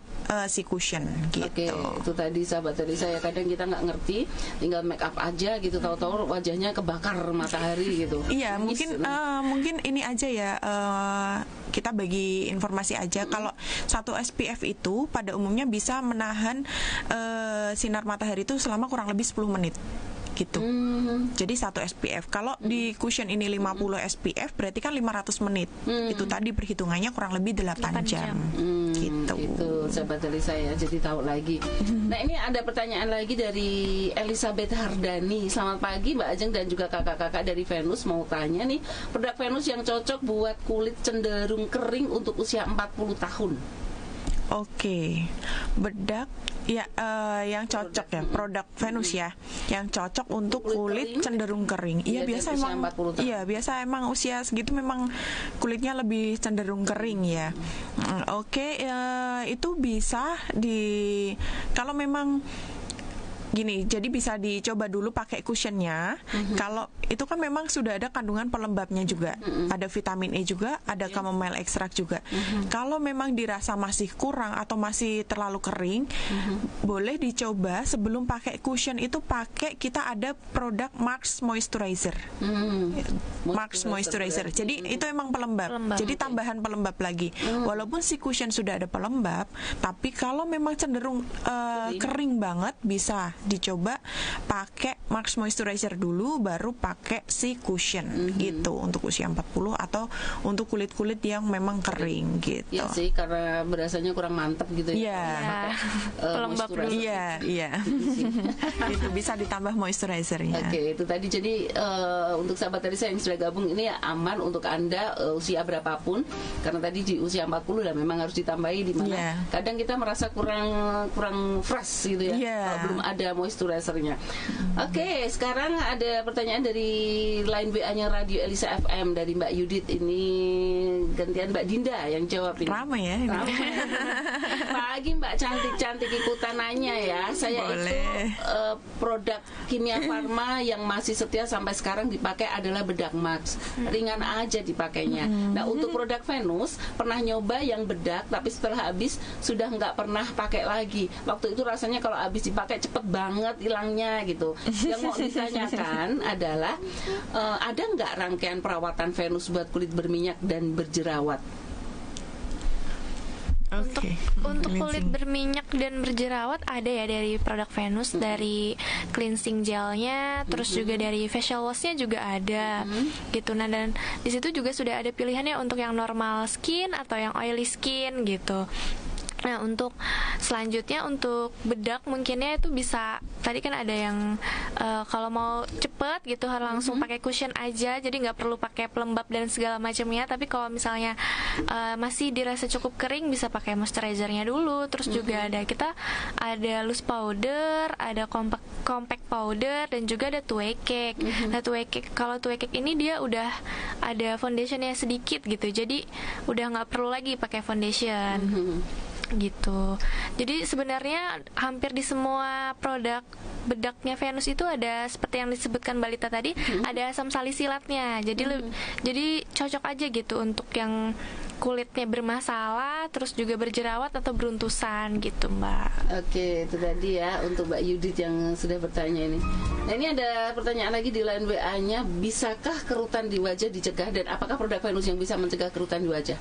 si cushion gitu. Oke, itu tadi sahabat dari saya, kadang kita nggak ngerti, tinggal make up aja gitu, tahu-tahu wajahnya kebakar matahari gitu. Iya, mungkin ini aja ya, kita bagi informasi aja. Kalau satu SPF itu pada umumnya bisa menahan sinar matahari itu selama kurang lebih 10 menit. Gitu. Jadi satu SPF. Kalau di cushion ini 50 SPF berarti kan 500 menit. Itu tadi perhitungannya kurang lebih 8 jam. Gitu. Itu sahabat dari saya, jadi tahu lagi. Nah, ini ada pertanyaan lagi dari Elizabeth Hardani. Selamat pagi Mbak Ajeng dan juga kakak-kakak dari Venus. Mau tanya nih, produk Venus yang cocok buat kulit cenderung kering untuk usia 40 tahun. Oke, bedak ya, yang cocok ya, produk Venus ya, yang cocok untuk kulit cenderung kering. Iya, biasa emang usia segitu memang kulitnya lebih cenderung kering ya. Oke, itu bisa kalau memang gini, jadi bisa dicoba dulu pakai cushionnya. Kalau itu kan memang sudah ada kandungan pelembabnya juga, ada vitamin E juga, ada chamomile extract juga. Kalau memang dirasa masih kurang atau masih terlalu kering, boleh dicoba sebelum pakai cushion itu kita ada produk Marks Moisturizer. Marks Moisturizer. Jadi itu emang pelembab. Jadi tambahan pelembab lagi. Walaupun si cushion sudah ada pelembab, tapi kalau memang cenderung kering banget, bisa dicoba pakai Max Moisturizer dulu, baru pakai si cushion gitu untuk usia 40 atau untuk kulit-kulit yang memang kering gitu. Iya sih, karena berasanya kurang mantap gitu ya. Iya. Pelembab dulu. Iya. Itu bisa ditambah moisturizernya. Oke, itu tadi. Jadi untuk sahabat Elisa yang sudah gabung ini aman untuk Anda usia berapapun, karena tadi di usia 40 lah memang harus ditambahi, di mana kadang kita merasa kurang fresh gitu ya kalau belum ada moisturizernya. Oke, sekarang ada pertanyaan dari line WA-nya Radio Elisa FM dari Mbak Yudit. Ini gantian Mbak Dinda yang jawab ini. Ramai ya ini. Pagi Mbak, cantik-cantik ikutan nanya ya. Saya boleh. Itu produk kimia farma yang masih setia sampai sekarang dipakai adalah bedak Max. Ringan aja dipakainya. Nah, untuk produk Venus pernah nyoba yang bedak, tapi setelah habis sudah nggak pernah pakai lagi. Waktu itu rasanya kalau habis dipakai cepet banget hilangnya gitu. Yang mau ditanyakan adalah ada nggak rangkaian perawatan Venus buat kulit berminyak dan berjerawat? Untuk kulit berminyak dan berjerawat ada ya dari produk Venus, dari cleansing gelnya, terus juga dari facial washnya juga ada gitu. Nah, dan di situ juga sudah ada pilihannya untuk yang normal skin atau yang oily skin gitu. Nah, untuk selanjutnya untuk bedak mungkinnya itu bisa, tadi kan ada yang kalau mau cepet gitu harus langsung pakai cushion aja, jadi nggak perlu pakai pelembab dan segala macamnya. Tapi kalau misalnya masih dirasa cukup kering, bisa pakai moisturizernya dulu. Terus juga ada loose powder, ada compact powder, dan juga ada two-way cake. Nah, two-way cake, kalau two-way cake ini dia udah ada foundationnya sedikit gitu, jadi udah nggak perlu lagi pakai foundation. Gitu. Jadi sebenarnya hampir di semua produk bedaknya Venus itu ada seperti yang disebutkan Balita tadi, ada asam salisilatnya. Jadi cocok aja gitu untuk yang kulitnya bermasalah, terus juga berjerawat atau beruntusan gitu, Mbak. Oke, itu tadi ya untuk Mbak Yudit yang sudah bertanya ini. Nah, ini ada pertanyaan lagi di line WA-nya, bisakah kerutan di wajah dicegah, dan apakah produk Venus yang bisa mencegah kerutan di wajah?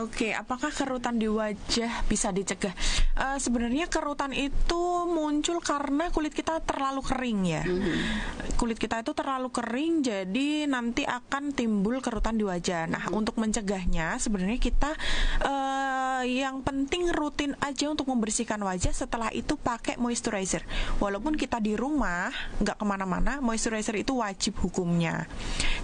Oke, apakah kerutan di wajah bisa dicegah? Sebenarnya kerutan itu muncul karena kulit kita terlalu kering ya. Kulit kita itu terlalu kering, jadi nanti akan timbul kerutan di wajah. Nah, untuk mencegahnya sebenarnya kita yang penting rutin aja untuk membersihkan wajah. Setelah itu pakai moisturizer. Walaupun kita di rumah nggak kemana-mana, moisturizer itu wajib hukumnya.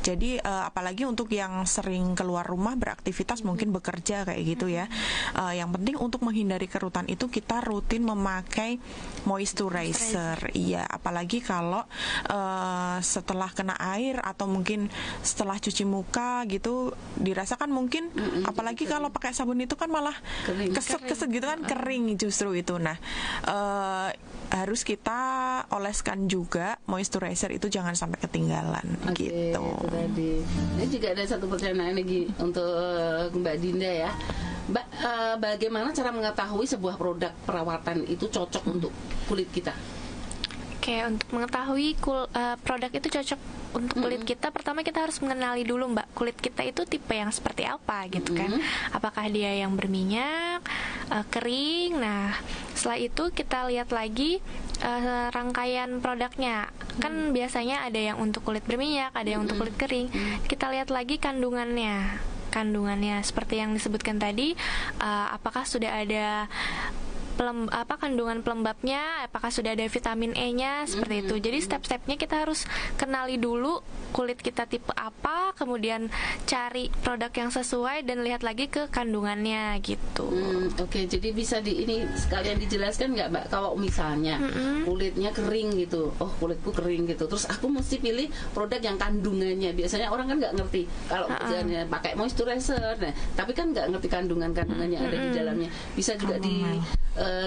Jadi apalagi untuk yang sering keluar rumah beraktivitas, mungkin bekerja kayak gitu ya. Yang penting untuk menghindari kerutan itu kita rutin memakai moisturizer. Iya, apalagi kalau setelah kena air atau mungkin setelah cuci muka gitu dirasakan mungkin apalagi kalau pakai sabun itu kan malah keset-keset gitu kan, kering justru itu. Nah, harus kita oleskan juga moisturizer itu, jangan sampai ketinggalan gitu. Itu tadi. Ini juga ada satu pertanyaan lagi untuk Mbak Dinda ya. Mbak, bagaimana cara mengetahui sebuah produk perawatan itu cocok untuk kulit kita? Oke, untuk mengetahui produk itu cocok untuk kulit kita, pertama kita harus mengenali dulu, Mbak, kulit kita itu tipe yang seperti apa gitu kan. Apakah dia yang berminyak, kering. Nah, setelah itu kita lihat lagi rangkaian produknya. Kan biasanya ada yang untuk kulit berminyak, ada yang untuk kulit kering. Kita lihat lagi kandungannya seperti yang disebutkan tadi, apakah sudah ada kandungan pelembabnya, apakah sudah ada vitamin E-nya, seperti itu. Jadi step-stepnya kita harus kenali dulu kulit kita tipe apa, kemudian cari produk yang sesuai dan lihat lagi ke kandungannya gitu. Oke, jadi bisa ini sekalian dijelaskan nggak, Mbak, kalau misalnya kulitnya kering gitu, kulitku kering gitu, terus aku mesti pilih produk yang kandungannya. Biasanya orang kan nggak ngerti kalau misalnya pakai moisturizer, nah, tapi kan nggak ngerti kandungannya ada di dalamnya. Bisa juga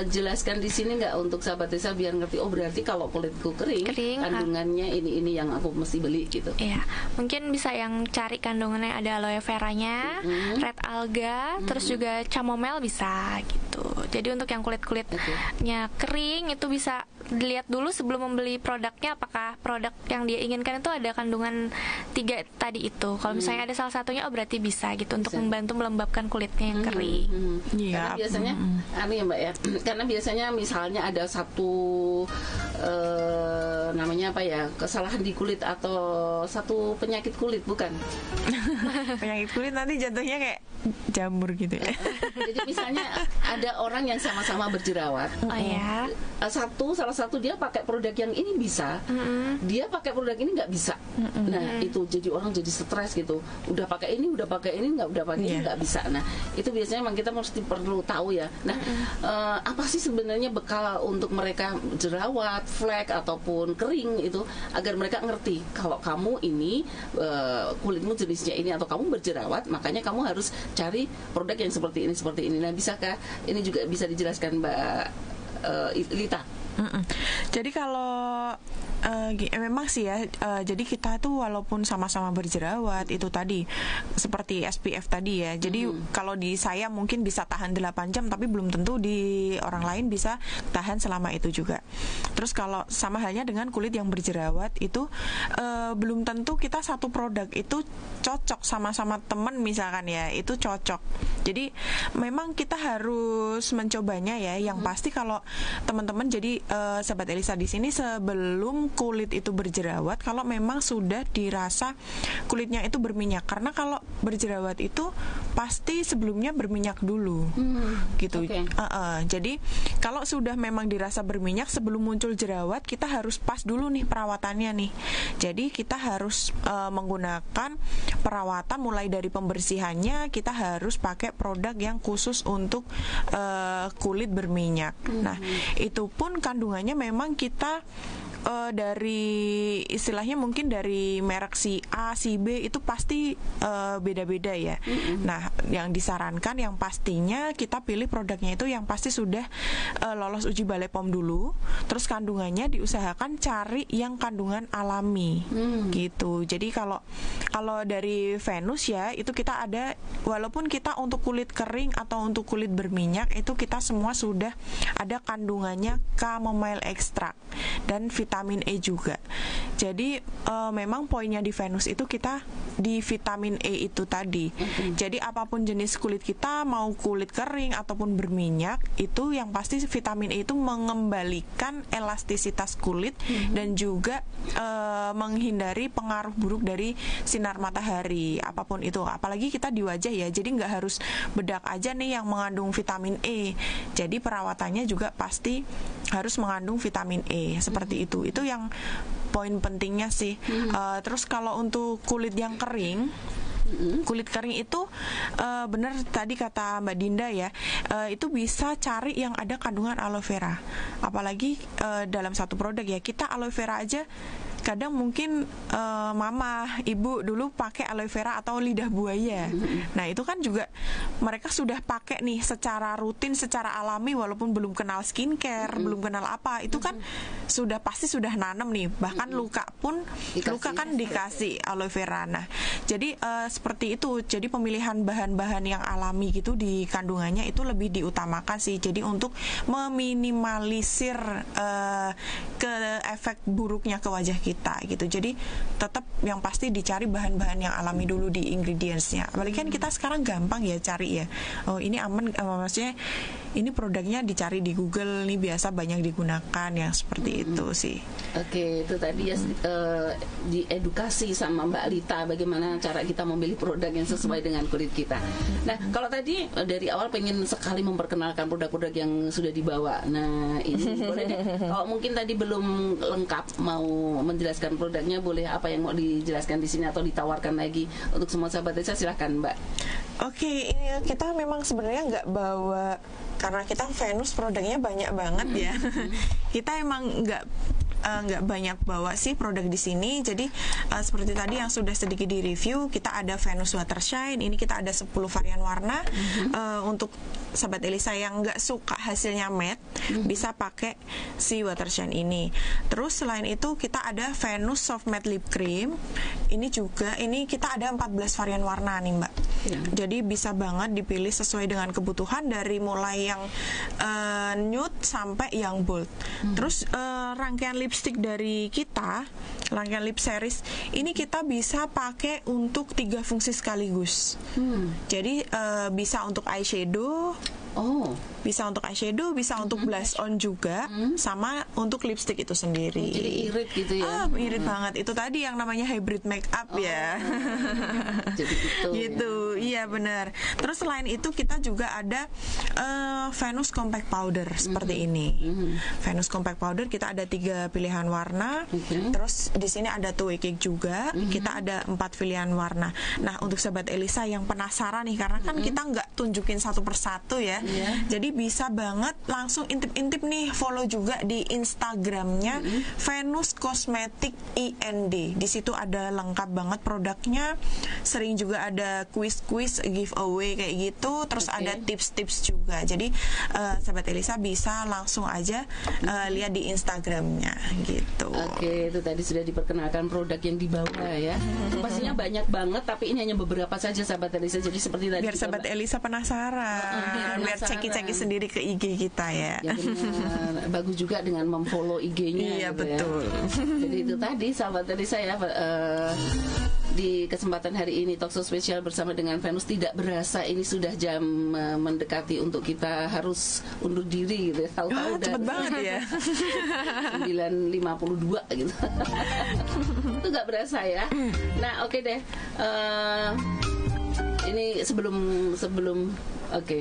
jelaskan di sini nggak untuk sahabat desa biar ngerti, berarti kalau kulitku kering kandungannya ini yang aku mesti beli gitu. Iya, mungkin bisa yang cari kandungannya ada aloe veranya, red alga, terus juga chamomile bisa gitu. Jadi untuk yang kulitnya kering itu bisa dilihat dulu sebelum membeli produknya, apakah produk yang dia inginkan itu ada kandungan 3 tadi itu. Kalau misalnya ada salah satunya, berarti bisa gitu untuk membantu melembabkan kulitnya yang kering. Karena biasanya ya Mbak ya, karena biasanya misalnya ada satu namanya apa ya, kesalahan di kulit atau satu penyakit kulit, bukan? Penyakit kulit nanti jatuhnya kayak jamur gitu ya. Jadi misalnya ada orang yang sama-sama berjerawat. Oh ya. Salah satu dia pakai produk yang ini bisa, dia pakai produk ini nggak bisa. Nah itu jadi orang jadi stres gitu. Udah pakai ini nggak, udah pakai ini nggak bisa. Nah itu biasanya memang kita mesti perlu tahu ya. Nah apa sih sebenarnya bekal untuk mereka jerawat, flek ataupun kering itu, agar mereka ngerti kalau kamu ini kulitmu jenisnya ini atau kamu berjerawat, makanya kamu harus cari produk yang seperti ini. Nah bisakah ini juga bisa dijelaskan Mbak Lita? Jadi kalau memang sih ya, jadi kita tuh walaupun sama-sama berjerawat itu tadi seperti SPF tadi ya. Jadi kalau di saya mungkin bisa tahan 8 jam, tapi belum tentu di orang lain bisa tahan selama itu juga. Terus kalau sama halnya dengan kulit yang berjerawat itu belum tentu kita satu produk itu cocok sama-sama teman misalkan ya, itu cocok. Jadi memang kita harus mencobanya ya. Yang pasti kalau teman-teman, jadi Sobat Elisa di sini, sebelum kulit itu berjerawat, kalau memang sudah dirasa kulitnya itu berminyak, karena kalau berjerawat itu pasti sebelumnya berminyak dulu, gitu. Jadi kalau sudah memang dirasa berminyak sebelum muncul jerawat, kita harus pas dulu nih perawatannya nih. Jadi kita harus menggunakan perawatan mulai dari pembersihannya, kita harus pakai produk yang khusus untuk kulit berminyak. Nah itu pun kandungannya memang kita dari istilahnya mungkin dari merek si A, si B itu pasti beda-beda ya. Nah, yang disarankan yang pastinya kita pilih produknya itu yang pasti sudah lolos uji Balai POM dulu. Terus kandungannya diusahakan cari yang kandungan alami, gitu. Jadi kalau dari Venus ya itu kita ada, walaupun kita untuk kulit kering atau untuk kulit berminyak itu kita semua sudah ada kandungannya chamomile extract dan vitamin E juga. Jadi memang poinnya di Venus itu kita di vitamin E itu tadi. Jadi apapun jenis kulit kita, mau kulit kering ataupun berminyak, itu yang pasti vitamin E itu mengembalikan elastisitas kulit dan juga menghindari pengaruh buruk dari sinar matahari apapun itu. Apalagi kita di wajah ya, jadi nggak harus bedak aja nih yang mengandung vitamin E. Jadi perawatannya juga pasti harus mengandung vitamin E seperti itu. Itu yang poin pentingnya sih. Terus kalau untuk kulit yang kering, kulit kering itu benar tadi kata Mbak Dinda ya, itu bisa cari yang ada kandungan aloe vera. Apalagi dalam satu produk ya, kita aloe vera aja kadang mungkin mama, ibu dulu pakai aloe vera atau lidah buaya. Nah itu kan juga mereka sudah pakai nih secara rutin, secara alami, walaupun belum kenal skincare, belum kenal apa, itu kan sudah pasti sudah nanam nih. Bahkan luka pun luka kan dikasih aloe vera. Nah jadi seperti itu. Jadi pemilihan bahan-bahan yang alami gitu di kandungannya itu lebih diutamakan sih. Jadi untuk meminimalisir ke efek buruknya ke wajah kita gitu. Jadi tetap yang pasti dicari bahan-bahan yang alami dulu di ingredients-nya. Apalagi kan kita sekarang gampang ya cari ya. Oh ini aman, maksudnya ini produknya dicari di Google nih, biasa banyak digunakan yang seperti itu sih. Oke, itu tadi ya diedukasi sama Mbak Lita bagaimana cara kita memilih produk yang sesuai dengan kulit kita. Nah, kalau tadi dari awal pengen sekali memperkenalkan produk-produk yang sudah dibawa. Nah, ini boleh deh. Kalau mungkin tadi belum lengkap mau menjelaskan produknya, boleh apa yang mau dijelaskan di sini atau ditawarkan lagi untuk semua sahabat desa, silahkan Mbak. Oke, ini kita memang sebenarnya nggak bawa, karena kita Venus produknya banyak banget ya. Kita emang nggak nggak banyak bawa sih produk di sini. Jadi seperti tadi yang sudah sedikit di review, kita ada Venus Water Shine. Ini kita ada 10 varian warna. Untuk sahabat Elisa yang nggak suka hasilnya matte, bisa pakai si Water Shine ini. Terus selain itu kita ada Venus Soft Matte Lip Cream. Ini kita ada 14 varian warna nih Mbak. Jadi bisa banget dipilih sesuai dengan kebutuhan, dari mulai yang nude sampai yang bold. Terus rangkaian lipstick dari kita, rangkaian lip series ini kita bisa pakai untuk 3 fungsi sekaligus. Jadi bisa untuk eyeshadow, bisa untuk eyeshadow, bisa untuk blush on juga, sama untuk lipstick itu sendiri. Jadi irit gitu ya? Irit banget. Itu tadi yang namanya hybrid makeup ya. Jadi gitu, iya benar. Terus selain itu kita juga ada Venus Compact Powder seperti ini. Venus Compact Powder kita ada 3 pilihan warna. Terus di sini ada two way cake juga. Kita ada 4 pilihan warna. Nah untuk sahabat Elisa yang penasaran nih, karena kan kita nggak tunjukin satu persatu ya. Jadi bisa banget langsung intip-intip nih, follow juga di Instagramnya Venus Cosmetic IND. Di situ ada lengkap banget produknya. Sering juga ada quiz giveaway kayak gitu. Terus ada tips-tips juga. Jadi sahabat Elisa bisa langsung aja lihat di Instagramnya gitu. Oke, itu tadi sudah diperkenalkan produk yang dibawa ya. Pastinya banyak banget, tapi ini hanya beberapa saja sahabat Elisa. Jadi seperti tadi biar sahabat Elisa penasaran, biar ceki-ceki sendiri ke IG kita ya. Ya benar. Bagus juga dengan memfollow IG-nya. Iya gitu betul. Ya. Jadi itu tadi sahabat Elisa ya. Di kesempatan hari ini Talkshow spesial bersama dengan Venus, tidak berasa ini sudah jam mendekati untuk kita harus undur diri gitu ya. Tahu-tahu cepet banget ya. 9.52 gitu. Itu gak berasa ya. Nah oke deh. Ini sebelum oke.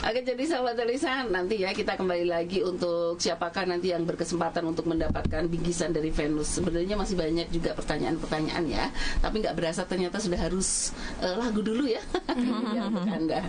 Oke, jadi sahabat Elisa, nanti ya kita kembali lagi untuk siapakah nanti yang berkesempatan untuk mendapatkan bingkisan dari Venus. Sebenarnya masih banyak juga pertanyaan-pertanyaan ya, tapi nggak berasa ternyata sudah harus lagu dulu ya. Ya untuk Anda.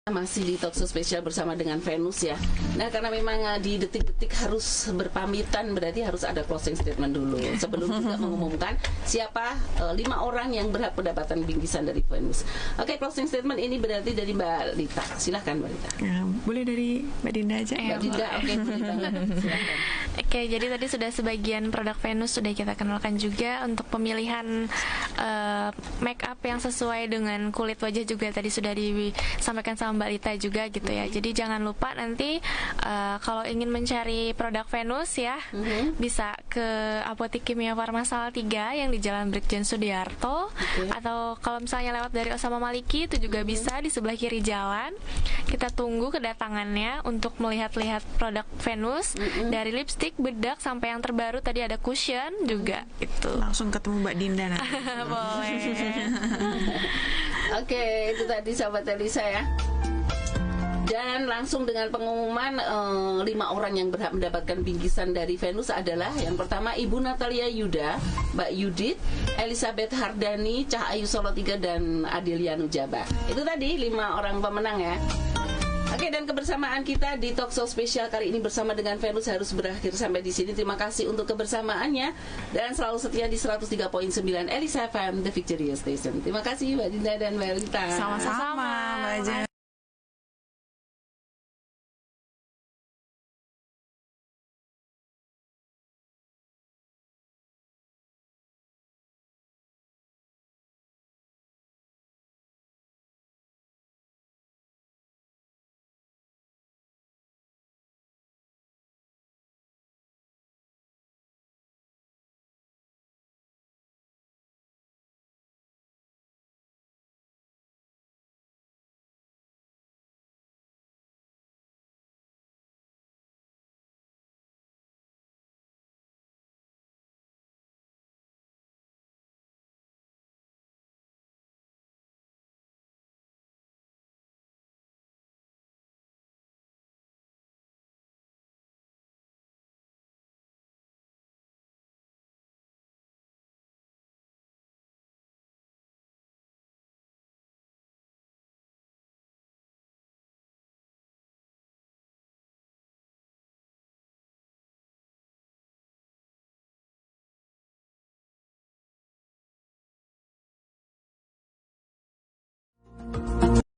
Masih di Talkshow spesial bersama dengan Venus ya. Nah, karena memang di detik-detik harus berpamitan, berarti harus ada closing statement dulu sebelum kita mengumumkan siapa 5 orang yang berhak mendapatkan bingkisan dari Venus. Oke, closing statement ini berarti dari Mbak Lita. Silahkan Mbak Lita. Ya, boleh dari Mbak Dinda aja. Mbak Dinda, oke, boleh banget. Silahkan. Oke, jadi tadi sudah sebagian produk Venus sudah kita kenalkan juga. Untuk pemilihan make up yang sesuai dengan kulit wajah juga tadi sudah disampaikan sama Mbak Lita juga gitu ya. Jadi jangan lupa nanti kalau ingin mencari produk Venus ya, bisa ke Apotik Kimia Farma Salatiga yang di Jalan Brigjen Sudiarto, atau kalau misalnya lewat dari Osama Maliki itu juga bisa di sebelah kiri jalan. Kita tunggu kedatangannya untuk melihat-lihat produk Venus dari lipstick, bedak sampai yang terbaru tadi ada cushion juga gitu. Langsung ketemu Mbak Dinda nanti. Boleh. Oke, itu tadi sahabat Elisa ya. Dan langsung dengan pengumuman 5 orang yang berhak mendapatkan bingkisan dari Venus adalah yang pertama Ibu Natalia Yuda, Mbak Yudit, Elizabeth Hardani, Cah Ayu Solo 3 dan Adelia Nujaba. Itu tadi 5 orang pemenang ya. Oke, dan kebersamaan kita di Talkshow spesial kali ini bersama dengan Venus harus berakhir sampai di sini. Terima kasih untuk kebersamaannya dan selalu setia di 103.9 Elisa FM The Victorious Station. Terima kasih Mbak Dinda dan Mbak Lita. Sama-sama Mbak Aja.